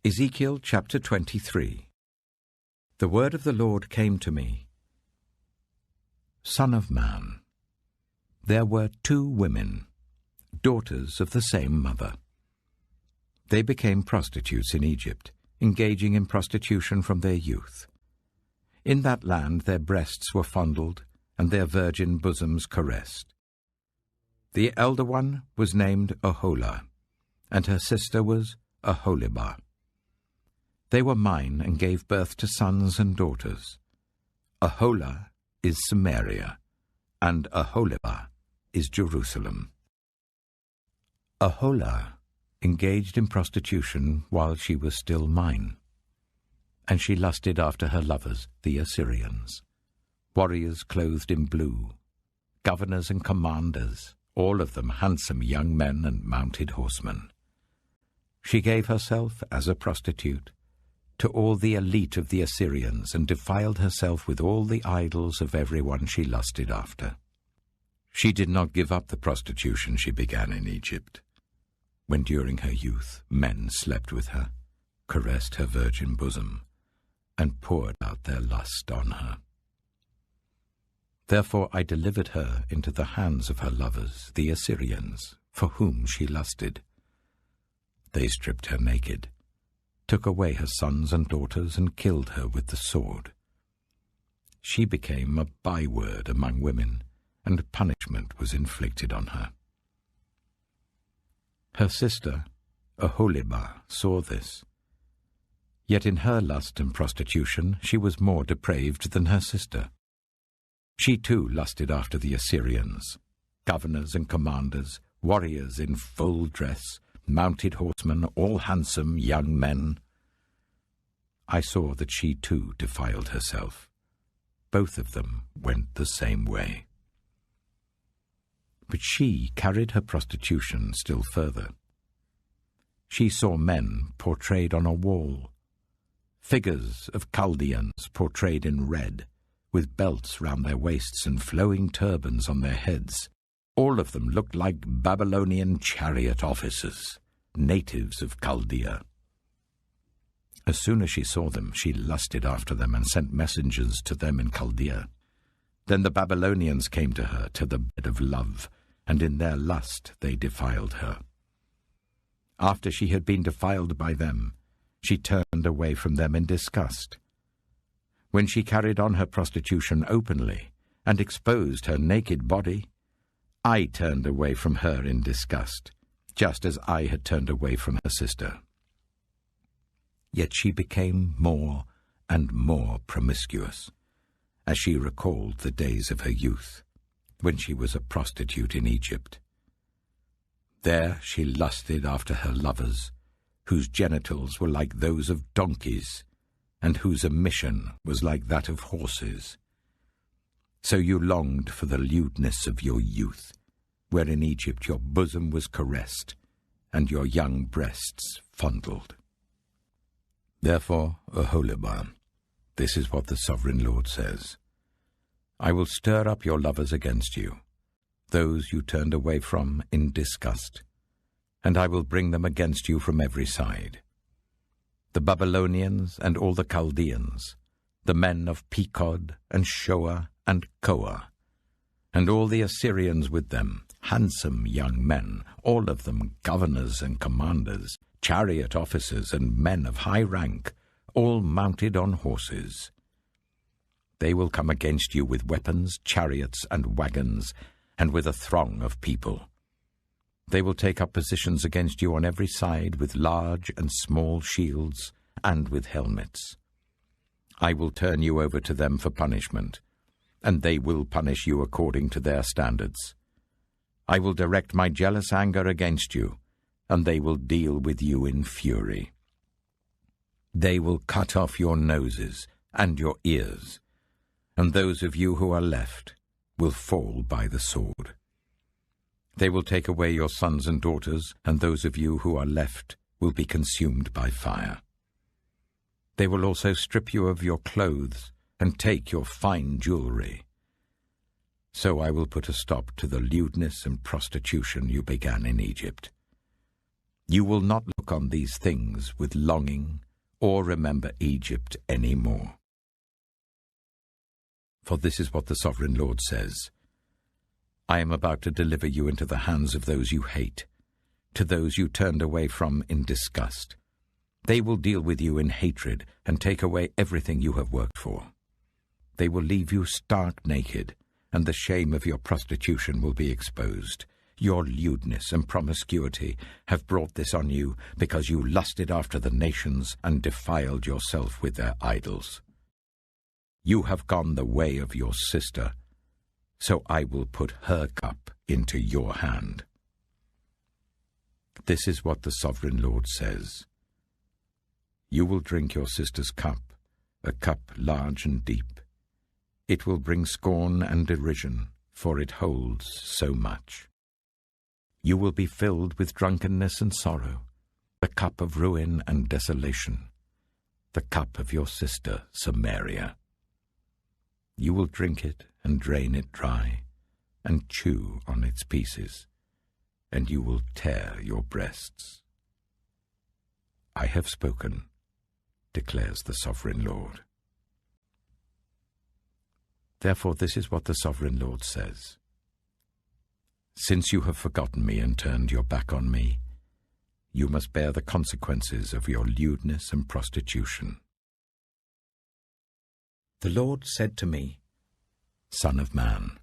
Ezekiel chapter 23. The word of the Lord came to me. Son of man, there were 2 women, daughters of the same mother. They became prostitutes in Egypt, engaging in prostitution from their youth. In that land their breasts were fondled, and their virgin bosoms caressed. The elder one was named Oholah, and her sister was Oholibah. They were mine and gave birth to sons and daughters. Oholah is Samaria, and Oholibah is Jerusalem. Oholah engaged in prostitution while she was still mine, and she lusted after her lovers, the Assyrians, warriors clothed in blue, governors and commanders, all of them handsome young men and mounted horsemen. She gave herself as a prostitute to all the elite of the Assyrians, and defiled herself with all the idols of everyone she lusted after. She did not give up the prostitution she began in Egypt, when during her youth men slept with her, caressed her virgin bosom, and poured out their lust on her. Therefore I delivered her into the hands of her lovers, the Assyrians, for whom she lusted. They stripped her naked, took away her sons and daughters, and killed her with the sword. She became a byword among women, and punishment was inflicted on her. Her sister, Oholibah, saw this. Yet in her lust and prostitution she was more depraved than her sister. She too lusted after the Assyrians, governors and commanders, warriors in full dress, mounted horsemen, all handsome young men. I saw that she too defiled herself. Both of them went the same way. But she carried her prostitution still further. She saw men portrayed on a wall, figures of Chaldeans portrayed in red, with belts round their waists and flowing turbans on their heads. All of them looked like Babylonian chariot officers, natives of Chaldea. As soon as she saw them, she lusted after them and sent messengers to them in Chaldea. Then the Babylonians came to her to the bed of love, and in their lust they defiled her. After she had been defiled by them, she turned away from them in disgust. When she carried on her prostitution openly and exposed her naked body, I turned away from her in disgust, just as I had turned away from her sister. Yet she became more and more promiscuous, as she recalled the days of her youth, when she was a prostitute in Egypt. There she lusted after her lovers, whose genitals were like those of donkeys, and whose emission was like that of horses. So you longed for the lewdness of your youth, where in Egypt your bosom was caressed, and your young breasts fondled. Therefore, Oholibah, this is what the Sovereign Lord says. I will stir up your lovers against you, those you turned away from in disgust, and I will bring them against you from every side. The Babylonians and all the Chaldeans, the men of Pekod and Shoa and Koa, and all the Assyrians with them, handsome young men, all of them governors and commanders, chariot officers and men of high rank, all mounted on horses. They will come against you with weapons, chariots, and wagons, and with a throng of people. They will take up positions against you on every side with large and small shields and with helmets. I will turn you over to them for punishment, and they will punish you according to their standards. I will direct my jealous anger against you, and they will deal with you in fury. They will cut off your noses and your ears, and those of you who are left will fall by the sword. They will take away your sons and daughters, and those of you who are left will be consumed by fire. They will also strip you of your clothes and take your fine jewelry. So I will put a stop to the lewdness and prostitution you began in Egypt. You will not look on these things with longing or remember Egypt any more. For this is what the Sovereign Lord says: I am about to deliver you into the hands of those you hate, to those you turned away from in disgust. They will deal with you in hatred and take away everything you have worked for. They will leave you stark naked, and the shame of your prostitution will be exposed. Your lewdness and promiscuity have brought this on you because you lusted after the nations and defiled yourself with their idols. You have gone the way of your sister, so I will put her cup into your hand. This is what the Sovereign Lord says: You will drink your sister's cup, a cup large and deep. It will bring scorn and derision, for it holds so much. You will be filled with drunkenness and sorrow, the cup of ruin and desolation, the cup of your sister Samaria. You will drink it and drain it dry, and chew on its pieces, and you will tear your breasts. I have spoken, declares the Sovereign Lord. Therefore this is what the Sovereign Lord says: Since you have forgotten me and turned your back on me, you must bear the consequences of your lewdness and prostitution. The Lord said to me, Son of man,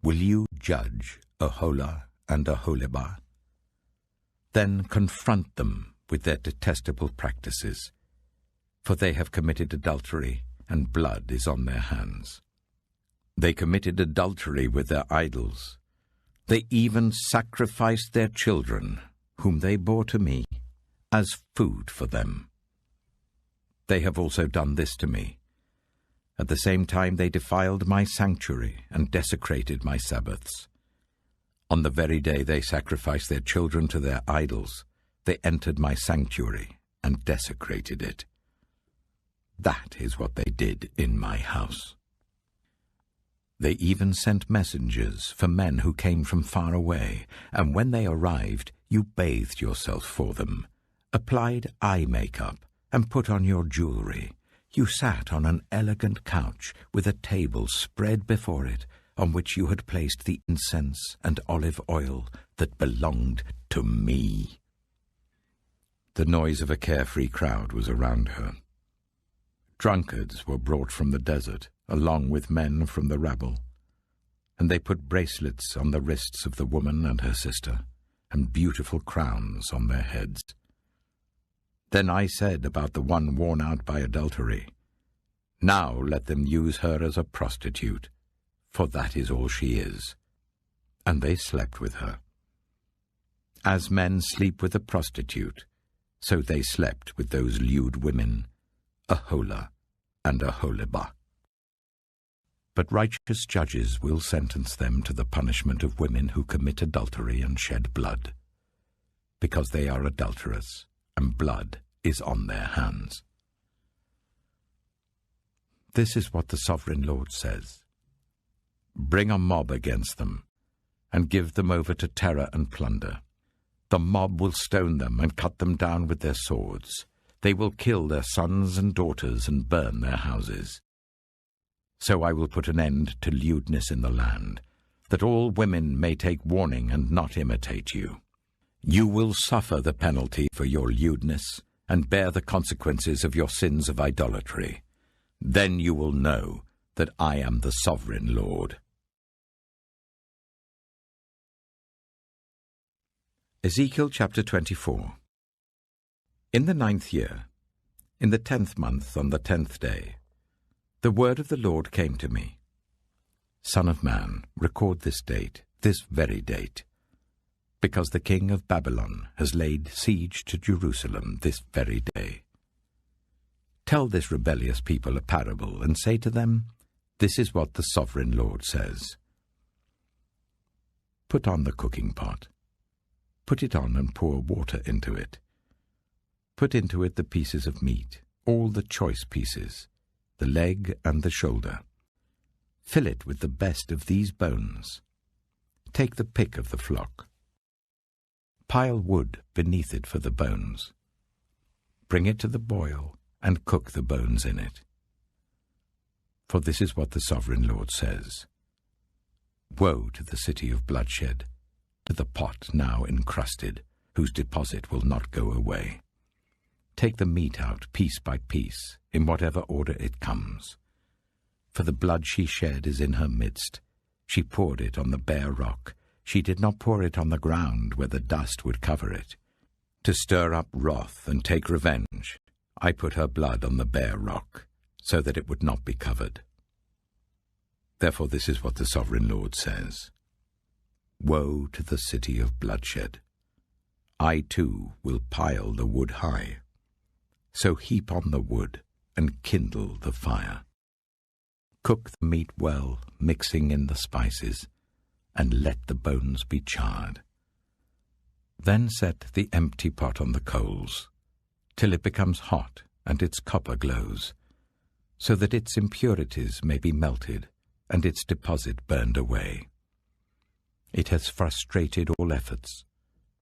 will you judge Aholah and Aholibah? Then confront them with their detestable practices, for they have committed adultery, and blood is on their hands. They committed adultery with their idols. They even sacrificed their children, whom they bore to me, as food for them. They have also done this to me. At the same time they defiled my sanctuary and desecrated my Sabbaths. On the very day they sacrificed their children to their idols, they entered my sanctuary and desecrated it. That is what they did in my house. They even sent messengers for men who came from far away, and when they arrived, you bathed yourself for them, applied eye makeup, and put on your jewelry. You sat on an elegant couch with a table spread before it, on which you had placed the incense and olive oil that belonged to me. The noise of a carefree crowd was around her. Drunkards were brought from the desert, along with men from the rabble, and they put bracelets on the wrists of the woman and her sister, and beautiful crowns on their heads. Then I said about the one worn out by adultery, Now let them use her as a prostitute, for that is all she is. And they slept with her. As men sleep with a prostitute, so they slept with those lewd women, Aholah and Aholibah. But righteous judges will sentence them to the punishment of women who commit adultery and shed blood, because they are adulterous, and blood is on their hands. This is what the Sovereign Lord says: Bring a mob against them, and give them over to terror and plunder. The mob will stone them and cut them down with their swords. They will kill their sons and daughters and burn their houses. So I will put an end to lewdness in the land, that all women may take warning and not imitate you. You will suffer the penalty for your lewdness, and bear the consequences of your sins of idolatry. Then you will know that I am the Sovereign Lord. Ezekiel chapter 24. In the 9th year, in the 10th month, on the 10th day, the word of the Lord came to me. Son of man, record this date, this very date, because the king of Babylon has laid siege to Jerusalem this very day. Tell this rebellious people a parable, and say to them, This is what the Sovereign Lord says. Put on the cooking pot. Put it on and pour water into it. Put into it the pieces of meat, all the choice pieces, the leg and the shoulder. Fill it with the best of these bones. Take the pick of the flock. Pile wood beneath it for the bones. Bring it to the boil, and cook the bones in it. For this is what the Sovereign Lord says. Woe to the city of bloodshed, to the pot now encrusted, whose deposit will not go away. Take the meat out piece by piece, in whatever order it comes. For the blood she shed is in her midst. She poured it on the bare rock. She did not pour it on the ground where the dust would cover it. To stir up wrath and take revenge, I put her blood on the bare rock, so that it would not be covered. Therefore this is what the Sovereign Lord says. Woe to the city of bloodshed. I too will pile the wood high. So heap on the wood and kindle the fire. Cook the meat well, mixing in the spices, and let the bones be charred. Then set the empty pot on the coals, till it becomes hot and its copper glows, so that its impurities may be melted and its deposit burned away. It has frustrated all efforts.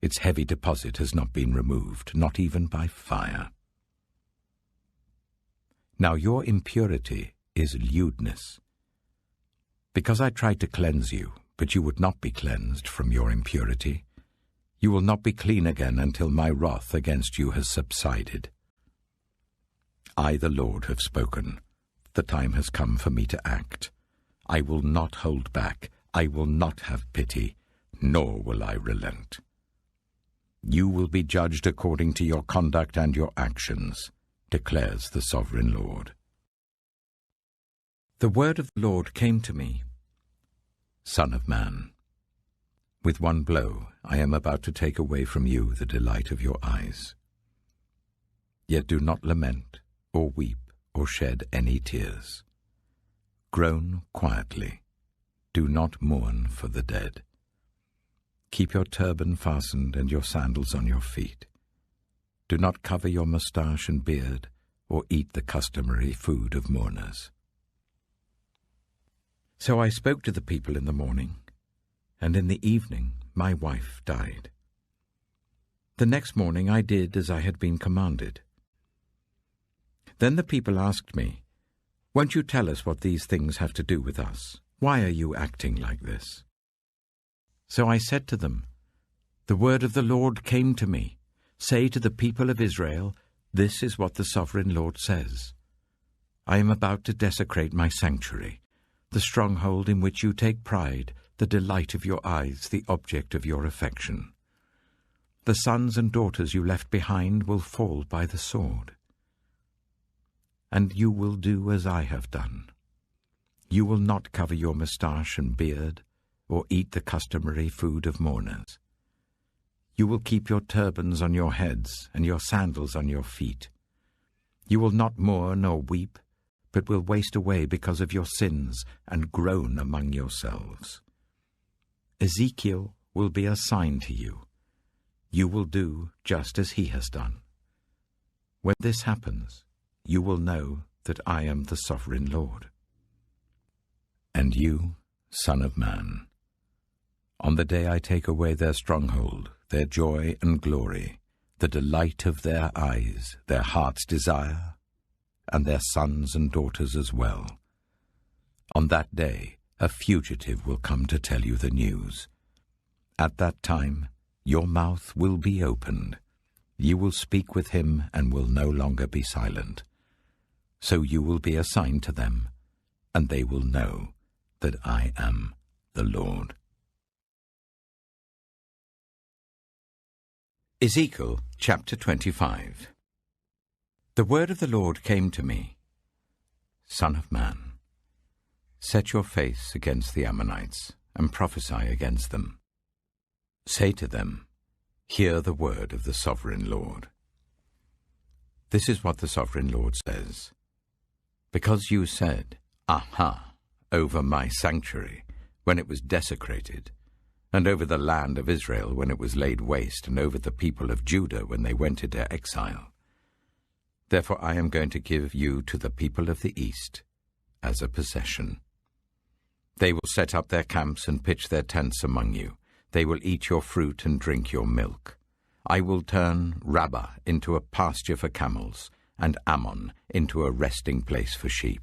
Its heavy deposit has not been removed, not even by fire. Now your impurity is lewdness. Because I tried to cleanse you, but you would not be cleansed from your impurity, you will not be clean again until my wrath against you has subsided. I, the Lord, have spoken. The time has come for me to act. I will not hold back. I will not have pity, nor will I relent. You will be judged according to your conduct and your actions, declares the Sovereign Lord. The word of the Lord came to me. Son of man, with one blow I am about to take away from you the delight of your eyes. Yet do not lament, or weep, or shed any tears. Groan quietly. Do not mourn for the dead. Keep your turban fastened and your sandals on your feet. Do not cover your moustache and beard, or eat the customary food of mourners. So I spoke to the people in the morning, and in the evening my wife died. The next morning I did as I had been commanded. Then the people asked me, Won't you tell us what these things have to do with us? Why are you acting like this? So I said to them, The word of the Lord came to me. Say to the people of Israel, This is what the Sovereign Lord says. I am about to desecrate my sanctuary, the stronghold in which you take pride, the delight of your eyes, the object of your affection. The sons and daughters you left behind will fall by the sword. And you will do as I have done. You will not cover your moustache and beard, or eat the customary food of mourners. You will keep your turbans on your heads and your sandals on your feet. You will not mourn or weep, but will waste away because of your sins and groan among yourselves. Ezekiel will be a sign to you. You will do just as he has done. When this happens, you will know that I am the Sovereign Lord. And you, Son of man, on the day I take away their stronghold, their joy and glory, the delight of their eyes, their heart's desire, and their sons and daughters as well. On that day, a fugitive will come to tell you the news. At that time, your mouth will be opened. You will speak with him and will no longer be silent. So you will be a sign to them, and they will know that I am the Lord. Ezekiel chapter 25. The word of the Lord came to me. Son of man, set your face against the Ammonites and prophesy against them. Say to them, Hear the word of the Sovereign Lord. This is what the Sovereign Lord says. Because you said, Aha, over my sanctuary, when it was desecrated, and over the land of Israel when it was laid waste, and over the people of Judah when they went into exile. Therefore I am going to give you to the people of the east as a possession. They will set up their camps and pitch their tents among you. They will eat your fruit and drink your milk. I will turn Rabbah into a pasture for camels, and Ammon into a resting place for sheep.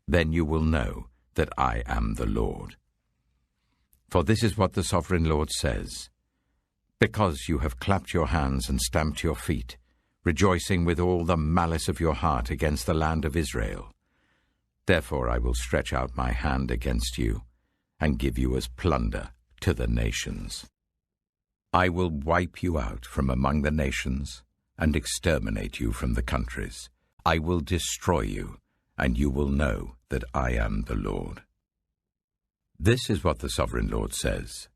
Then you will know that I am the Lord. For this is what the Sovereign Lord says: because you have clapped your hands and stamped your feet, rejoicing with all the malice of your heart against the land of Israel, therefore I will stretch out my hand against you, and give you as plunder to the nations. I will wipe you out from among the nations, and exterminate you from the countries. I will destroy you, and you will know that I am the Lord. This is what the Sovereign Lord says: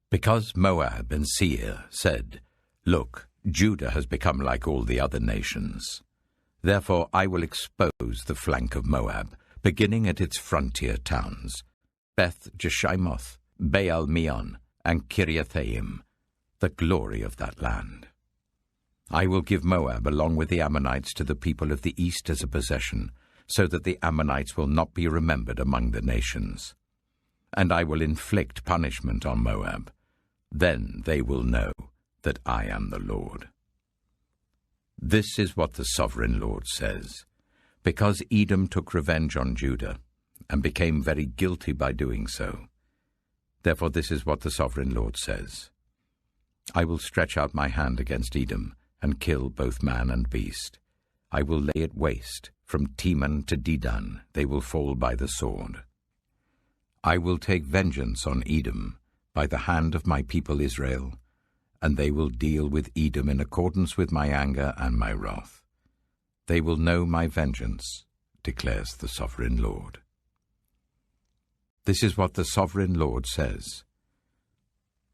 because Moab and Seir said, "Look, Judah has become like all the other nations," therefore I will expose the flank of Moab, beginning at its frontier towns, Beth Jeshimoth, Baal Meon, and Kiriathaim, the glory of that land. I will give Moab along with the Ammonites to the people of the east as a possession, so that the Ammonites will not be remembered among the nations. And I will inflict punishment on Moab. Then they will know that I am the Lord. This is what the Sovereign Lord says: because Edom took revenge on Judah, and became very guilty by doing so, therefore this is what the Sovereign Lord says: I will stretch out my hand against Edom, and kill both man and beast. I will lay it waste, from Teman to Dedan they will fall by the sword. I will take vengeance on Edom by the hand of my people Israel, and they will deal with Edom in accordance with my anger and my wrath. They will know my vengeance, declares the Sovereign Lord. This is what the Sovereign Lord says: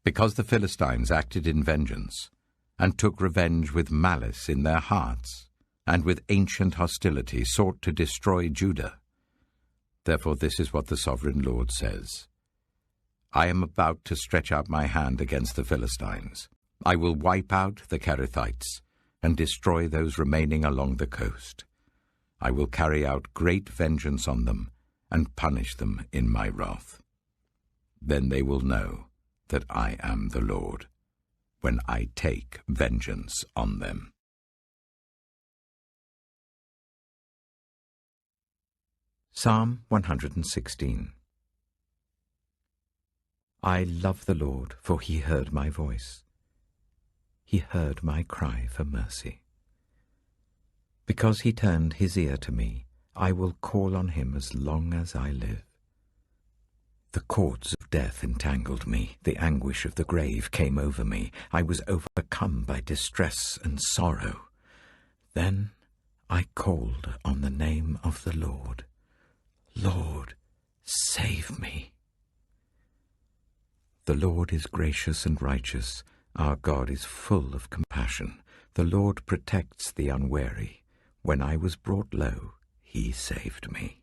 because the Philistines acted in vengeance, and took revenge with malice in their hearts, and with ancient hostility sought to destroy Judah, therefore this is what the Sovereign Lord says: I am about to stretch out my hand against the Philistines. I will wipe out the Kerethites, and destroy those remaining along the coast. I will carry out great vengeance on them, and punish them in my wrath. Then they will know that I am the Lord, when I take vengeance on them. Psalm 116. I love the Lord, for he heard my voice. He heard my cry for mercy. Because he turned his ear to me, I will call on him as long as I live. The cords of death entangled me. The anguish of the grave came over me. I was overcome by distress and sorrow. Then I called on the name of the Lord. Lord, save me. The Lord is gracious and righteous. Our God is full of compassion. The Lord protects the unwary. When I was brought low, he saved me.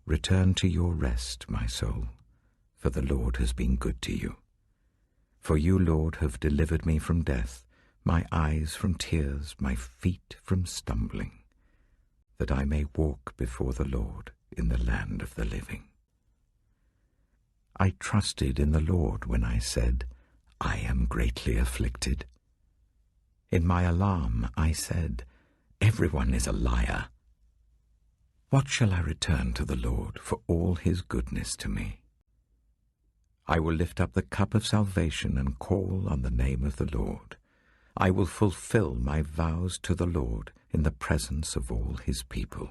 Return to your rest, my soul, for the Lord has been good to you. For you, Lord, have delivered me from death, my eyes from tears, my feet from stumbling, that I may walk before the Lord in the land of the living. I trusted in the Lord when I said, I am greatly afflicted. In my alarm I said, everyone is a liar. What shall I return to the Lord for all his goodness to me? I will lift up the cup of salvation and call on the name of the Lord. I will fulfill my vows to the Lord in the presence of all his people.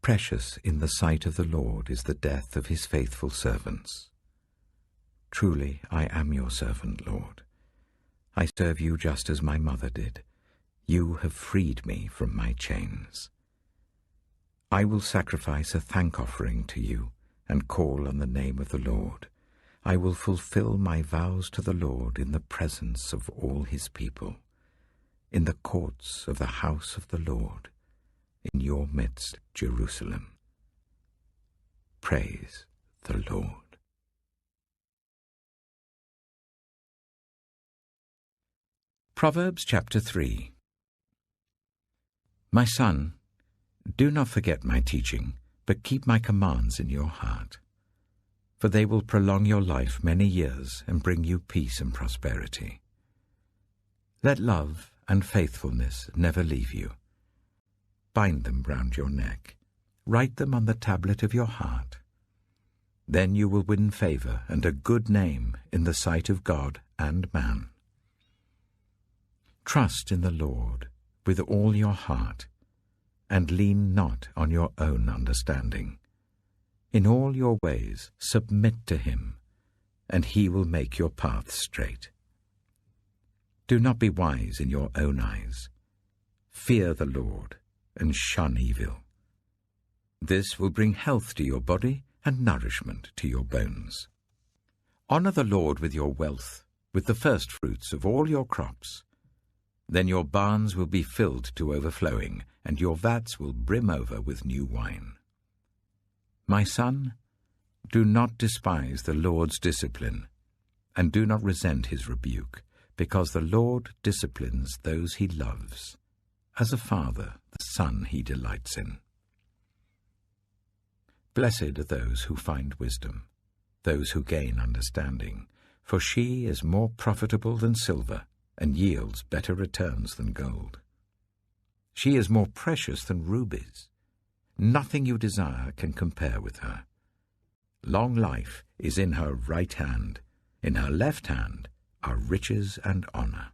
Precious in the sight of the Lord is the death of his faithful servants. Truly I am your servant, Lord. I serve you just as my mother did. You have freed me from my chains. I will sacrifice a thank offering to you and call on the name of the Lord. I will fulfill my vows to the Lord in the presence of all his people, in the courts of the house of the Lord, in your midst, Jerusalem. Praise the Lord. Proverbs chapter 3. My son, do not forget my teaching, but keep my commands in your heart. for they will prolong your life many years and bring you peace and prosperity. Let love and faithfulness never leave you. Bind them round your neck. Write them on the tablet of your heart. Then you will win favor and a good name in the sight of God and man. Trust in the Lord with all your heart, and lean not on your own understanding. In all your ways submit to him, and he will make your paths straight. Do not be wise in your own eyes. Fear the Lord, and shun evil. This will bring health to your body and nourishment to your bones. Honor the Lord with your wealth, with the firstfruits of all your crops. Then your barns will be filled to overflowing, and your vats will brim over with new wine. My son, do not despise the Lord's discipline, and do not resent his rebuke, because the Lord disciplines those he loves, as a father the son he delights in. Blessed are those who find wisdom, those who gain understanding, for she is more profitable than silver, and yields better returns than gold. She is more precious than rubies. Nothing you desire can compare with her. Long life is in her right hand. In her left hand are riches and honor.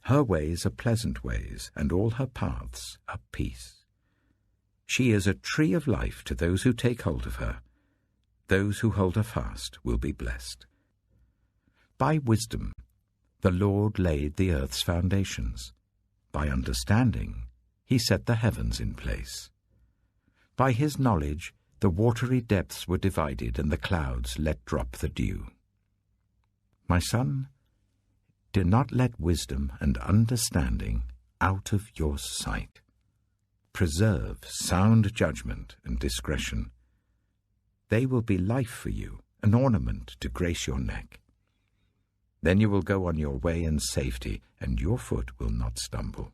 Her ways are pleasant ways, and all her paths are peace. She is a tree of life to those who take hold of her. Those who hold her fast will be blessed. By wisdom the Lord laid the earth's foundations. By understanding he set the heavens in place. By his knowledge the watery depths were divided, and the clouds let drop the dew. My son, do not let wisdom and understanding out of your sight. Preserve sound judgment and discretion. They will be life for you, an ornament to grace your neck. Then you will go on your way in safety, and your foot will not stumble.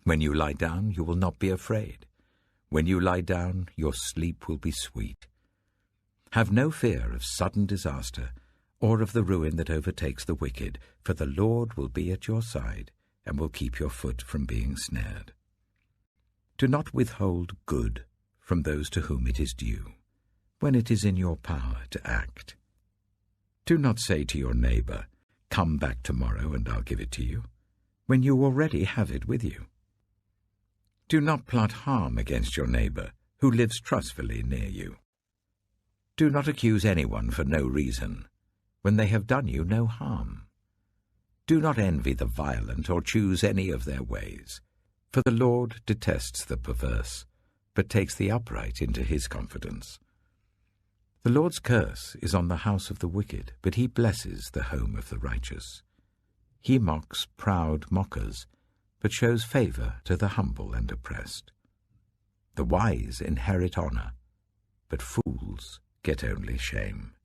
When you lie down, you will not be afraid. When you lie down, your sleep will be sweet. Have no fear of sudden disaster, or of the ruin that overtakes the wicked, for the Lord will be at your side, and will keep your foot from being snared. Do not withhold good from those to whom it is due, when it is in your power to act. Do not say to your neighbor, "Come back tomorrow and I'll give it to you," when you already have it with you. Do not plot harm against your neighbor who lives trustfully near you. Do not accuse anyone for no reason, when they have done you no harm. Do not envy the violent or choose any of their ways, for the Lord detests the perverse, but takes the upright into his confidence. The Lord's curse is on the house of the wicked, but he blesses the home of the righteous. He mocks proud mockers, but shows favor to the humble and oppressed. The wise inherit honor, but fools get only shame.